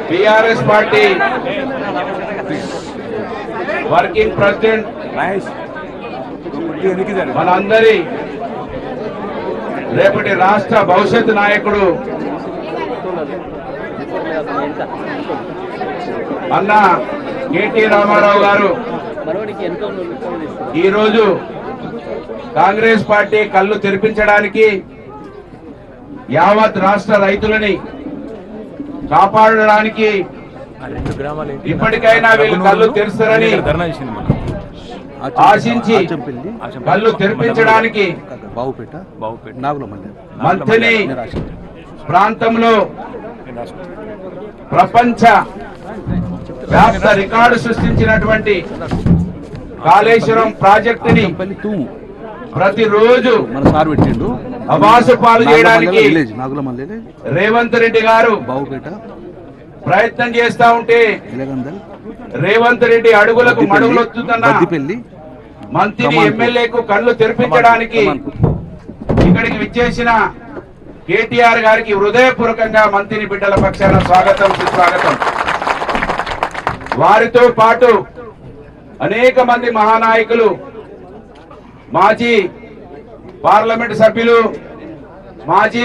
TRS party working president మనందరి రేపటి రాష్ట్ర భవిష్యత్ నాయకుడు అన్న కేటీ రామారావు గారు ఈరోజు కాంగ్రెస్ పార్టీ కళ్ళు తెరిపించడానికి యావత్ రాష్ట్ర రైతులని కాపాడడానికి ఇప్పటికైనా వీళ్ళు కళ్ళు తెరుస్తారని ఆశించి కళ్ళు తెరిపించడానికి మంత్రి ప్రాంతంలో ప్రపంచ వ్యాప్త రికార్డు సృష్టించినటువంటి కాళేశ్వరం ప్రాజెక్టుని ప్రతిరోజు అవాసు పాలు చేయడానికి రేవంత్ రెడ్డి గారు ప్రయత్నం చేస్తా ఉంటే రేవంత్ రెడ్డి అడుగులకు మడుగులొత్తుతున్న మంత్రి ఎమ్మెల్యేకు కళ్ళు తెరిపించడానికి ఇక్కడికి విచ్చేసిన కేటీఆర్ గారికి హృదయపూర్వకంగా మంత్రి బిడ్డల పక్షాన స్వాగతం సుస్వాగతం. వారితో పాటు అనేక మంది మహానాయకులు, మాజీ పార్లమెంట్ సభ్యులు, మాజీ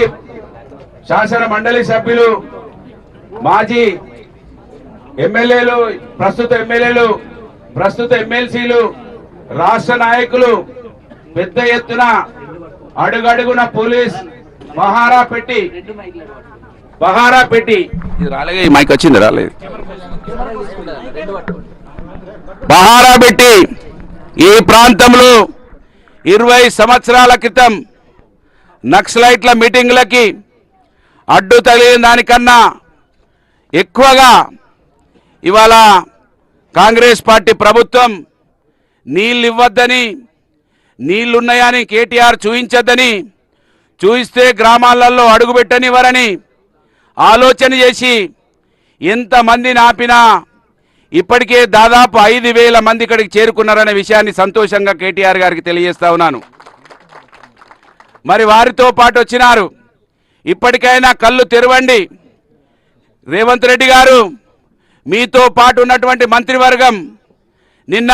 శాసన మండలి సభ్యులు, మాజీ ఎమ్మెల్యేలు, ప్రస్తుత ఎమ్మెల్సీలు, రాష్ట్ర నాయకులు పెద్ద ఎత్తున అడుగడుగున పోలీస్ పహారా పెట్టి ఇది రాలేదు, మైక్ వచ్చింది రాలేదు, పహారా పెట్టి ఈ ప్రాంతంలో 20 సంవత్సరాల క్రితం నక్సలైట్ల మీటింగ్లకి అడ్డు తగిలిన దానికన్నా ఎక్కువగా ఇవాళ కాంగ్రెస్ పార్టీ ప్రభుత్వం నీళ్ళు ఇవ్వద్దని, నీళ్లున్నాయని కేటీఆర్ చూయించద్దని, చూయిస్తే గ్రామాలలో అడుగుపెట్టనివ్వరని ఆలోచన చేసి ఎంతమందిని ఆపినా ఇప్పటికే దాదాపు 5,000 మంది ఇక్కడికి చేరుకున్నారనే విషయాన్ని సంతోషంగా కేటీఆర్ గారికి తెలియజేస్తా ఉన్నాను. మరి వారితో పాటు వచ్చినారు. ఇప్పటికైనా కళ్ళు తెరవండి. రేవంత్ రెడ్డి గారు, మీతో పాటు ఉన్నటువంటి మంత్రివర్గం నిన్న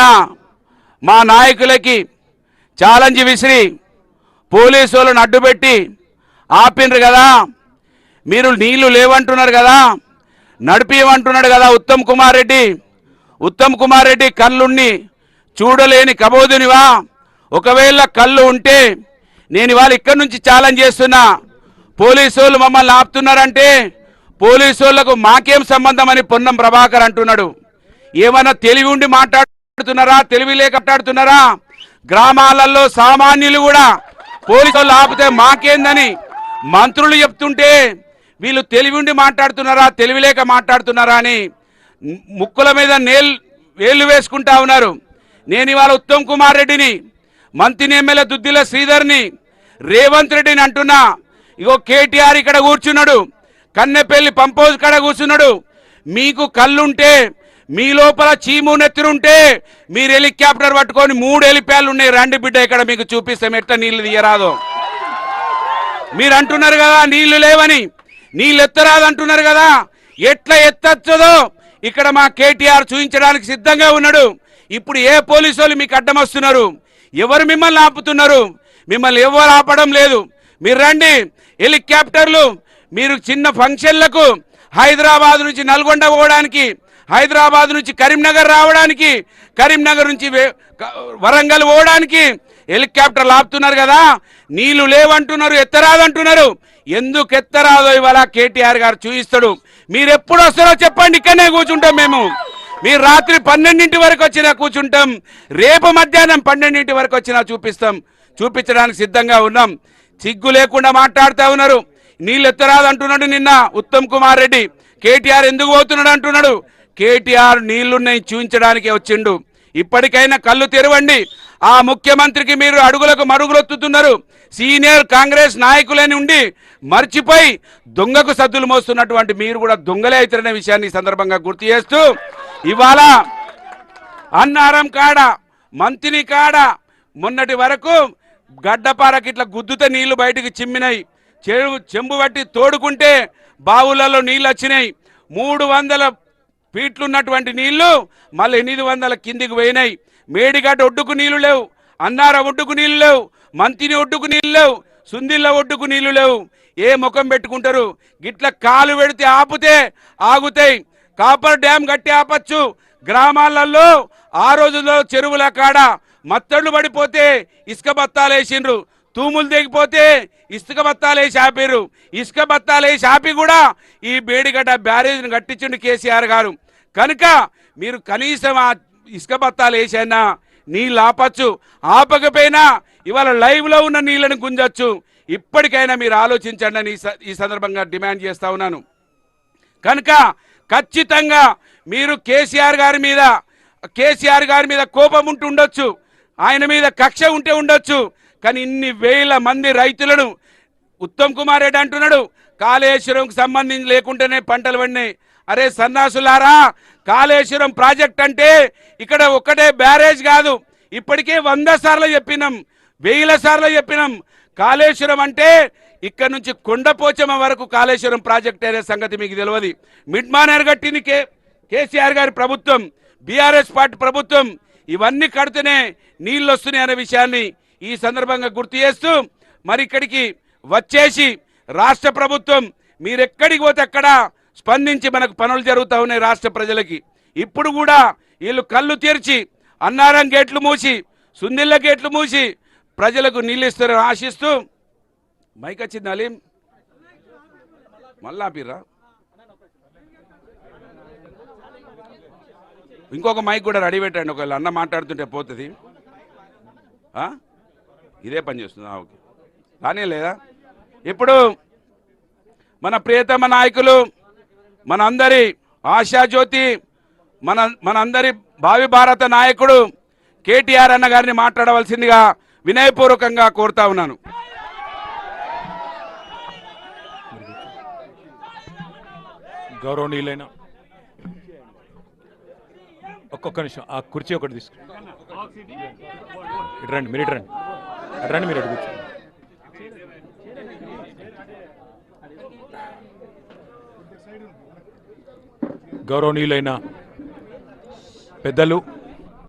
మా నాయకులకి ఛాలెంజ్ విసిరి పోలీసు వాళ్ళని అడ్డుపెట్టి ఆపినరు కదా, మీరు నీళ్లు లేవంటున్నారు కదా, నడిపియమంటున్నాడు కదా ఉత్తమ్ కుమార్ రెడ్డి కళ్ళుణ్ణి చూడలేని కబోదునివా? ఒకవేళ కళ్ళు ఉంటే నేను ఇవాళ ఇక్కడి నుంచి ఛాలెంజ్ చేస్తున్నా, పోలీసు వాళ్ళు మమ్మల్ని ఆపుతున్నారంటే పోలీసు వాళ్లకు మాకేం సంబంధం అని పొన్నం ప్రభాకర్ అంటున్నాడు. ఏమన్నా తెలివి ఉండి మాట్లాడుతున్నారా, తెలివి లేక మాట్లాడుతున్నారా? గ్రామాలలో సామాన్యులు కూడా పోలీసు వాళ్ళు ఆపితే మాకేందని మంత్రులు చెప్తుంటే వీళ్ళు తెలివి ఉండి మాట్లాడుతున్నారా, తెలివి లేక మాట్లాడుతున్నారా అని ముక్కుల మీద వేళ్ళు వేసుకుంటా ఉన్నారు. నేను ఇవాళ ఉత్తమ్ కుమార్ రెడ్డిని, మంత్రి ఎమ్మెల్యే దుద్దిల శ్రీధర్ని, రేవంత్ రెడ్డిని అంటున్నా, ఇగో కేటీఆర్ ఇక్కడ కూర్చున్నాడు, కన్నెపల్లి పంప్ హౌస్ కాడ కూర్చున్నాడు. మీకు కళ్ళుంటే, మీ లోపల చీము నెత్తిరుంటే మీరు హెలికాప్టర్ పట్టుకొని 3 హెలిప్యాడ్లు ఉన్నాయి, రండి బిడ్డ ఇక్కడ మీకు చూపిస్తాం ఎట్లా నీళ్లు తీయరాదో. మీరు అంటున్నారు కదా నీళ్లు లేవని, నీళ్ళు ఎత్తరాదు అంటున్నారు కదా, ఎట్లా ఎత్తచ్చదో ఇక్కడ మా కేటీఆర్ చూపించడానికి సిద్ధంగా ఉన్నాడు. ఇప్పుడు ఏ పోలీసు వాళ్ళు మీకు అడ్డం వస్తున్నారు? ఎవరు మిమ్మల్ని ఆపుతున్నారు? మిమ్మల్ని ఎవరు ఆపడం లేదు. మీరు రండి, హెలికాప్టర్లు, మీరు చిన్న ఫంక్షన్లకు హైదరాబాద్ నుంచి నల్గొండ పోవడానికి, హైదరాబాద్ నుంచి కరీంనగర్ రావడానికి, కరీంనగర్ నుంచి వరంగల్ పోవడానికి హెలికాప్టర్లు ఆపుతున్నారు కదా. నీళ్లు లేవంటున్నారు, ఎత్తరాదంటున్నారు. ఎందుకు ఎత్తరాదో ఇవాళ కేటీఆర్ గారు చూపిస్తాడు. మీరు ఎప్పుడు వస్తారో చెప్పండి, ఇక్కడనే కూర్చుంటాం మేము. మీరు రాత్రి 12 వరకు వచ్చినా కూర్చుంటాం, రేపు మధ్యాహ్నం 12 వరకు వచ్చినా చూపించడానికి సిద్ధంగా ఉన్నాం. సిగ్గు లేకుండా మాట్లాడుతూ ఉన్నారు. నీళ్ళు ఎత్తరాదు అంటున్నాడు నిన్న ఉత్తమ్ కుమార్ రెడ్డి. కేటీఆర్ ఎందుకు పోతున్నాడు అంటున్నాడు. కేటీఆర్ నీళ్లున్నాయి చూపించడానికి వచ్చిండు. ఇప్పటికైనా కళ్ళు తెరవండి. ఆ ముఖ్యమంత్రికి మీరు అడుగులకు మరుగులొత్తుతున్నారు. సీనియర్ కాంగ్రెస్ నాయకులని ఉండి మర్చిపోయి దొంగకు సద్దులు మోస్తున్నటువంటి మీరు కూడా దొంగలే అవుతారనే విషయాన్ని సందర్భంగా గుర్తు చేస్తూ, ఇవాళ అన్నారం కాడ, మంతిని కాడ మొన్నటి వరకు గడ్డపారకి ఇట్లా గుద్దుతే నీళ్లు బయటికి చిమ్మినాయి. చెంబు బట్టి తోడుకుంటే బావులలో నీళ్ళు వచ్చినాయి. 300 ఫీట్లు ఉన్నటువంటి నీళ్లు మళ్ళీ 800 కిందికి పోయినాయి. మేడిగడ్డ ఒడ్డుకు నీళ్లు లేవు, అన్నార ఒడ్డుకు నీళ్లు లేవు, మంతిని ఒడ్డుకు నీళ్లు లేవు, సుందిళ్ళ ఒడ్డుకు నీళ్లు లేవు. ఏ ముఖం పెట్టుకుంటారు? గిట్ల కాలు పెడితే ఆపుతే ఆగుతాయి. కాపర్ డ్యామ్ కట్టి ఆపచ్చు. గ్రామాలలో ఆ రోజుల్లో చెరువుల కాడ మత్తళ్ళు పడిపోతే ఇసుక బత్తాలేసిండ్రు, తూములు దిగిపోతే ఇసుక బత్తాలేసి ఆపారు. ఇసుక బత్తాలేసి ఆపి కూడా ఈ బేడిగడ్డ బ్యారేజ్ని కట్టించిండు కేసీఆర్ గారు. కనుక మీరు కనీసం ఆ ఇసుక బత్తాలు వేసైనా నీళ్ళు ఆపచ్చు. ఆపకపోయినా ఇవాళ లైవ్లో ఉన్న నీళ్ళని గుంజచ్చు. ఇప్పటికైనా మీరు ఆలోచించండి అని ఈ సందర్భంగా డిమాండ్ చేస్తా ఉన్నాను. కనుక ఖచ్చితంగా మీరు కేసీఆర్ గారి మీద కోపం ఉంటూ ఉండొచ్చు, ఆయన మీద కక్ష ఉంటే ఉండొచ్చు. కానీ ఇన్ని వేల మంది రైతులను ఉత్తమ్ కుమార్ రెడ్డి అంటున్నాడు కాళేశ్వరంకి సంబంధించి లేకుంటేనే పంటలు పండినాయి. అరే సన్నాసులారా, కాళేశ్వరం ప్రాజెక్ట్ అంటే ఇక్కడ ఒక్కటే బ్యారేజ్ కాదు. ఇప్పటికే 100 సార్లు చెప్పినాం, 1000 సార్లు చెప్పినాం. కాళేశ్వరం అంటే ఇక్కడ నుంచి కొండపోచమ్మ వరకు కాళేశ్వరం ప్రాజెక్ట్ అనే సంగతి మీకు తెలియదు. మిడ్ మానేర్ గట్టిని కేసీఆర్ గారి ప్రభుత్వం, బీఆర్ఎస్ పార్టీ ప్రభుత్వం ఇవన్నీ కడితేనే నీళ్ళు వస్తున్నాయి అనే విషయాన్ని ఈ సందర్భంగా గుర్తు చేస్తూ, మరి ఇక్కడికి వచ్చేసి రాష్ట్ర ప్రభుత్వం మీరెక్కడికి పోతే అక్కడ స్పందించి మనకు పనులు జరుగుతూ ఉన్నాయి రాష్ట్ర ప్రజలకి. ఇప్పుడు కూడా వీళ్ళు కళ్ళు తెరిచి అన్నారం గేట్లు మూసి, సుందిళ్ళ గేట్లు మూసి ప్రజలకు నీళ్ళు ఇస్తారని ఆశిస్తూ, మైక్ వచ్చింది అలీం మళ్ళా ఆపిర్రా, ఇంకొక మైక్ కూడా రెడీ పెట్టండి, ఒకవేళ అన్న మాట్లాడుతుంటే పోతుంది. ఇదే పని చేస్తుందా? ఓకే, రానే లేదా? ఇప్పుడు మన ప్రియతమ నాయకులు, మనందరి ఆశాజ్యోతి, మనందరి భావి భారత నాయకుడు కేటీఆర్ అన్న గారిని మాట్లాడవలసిందిగా వినయపూర్వకంగా కోరుతా ఉన్నాను. గౌరవనీయులైన ఒక్కొక్క నిమిషం ఆ కుర్చీ ఒకటి తీసుకుని ఇటు రండి, మీరు ఇటు రండి, అటు రండి, మీరు ఇటు కూర్చోండి. గౌరవనీయులైన పెద్దలు,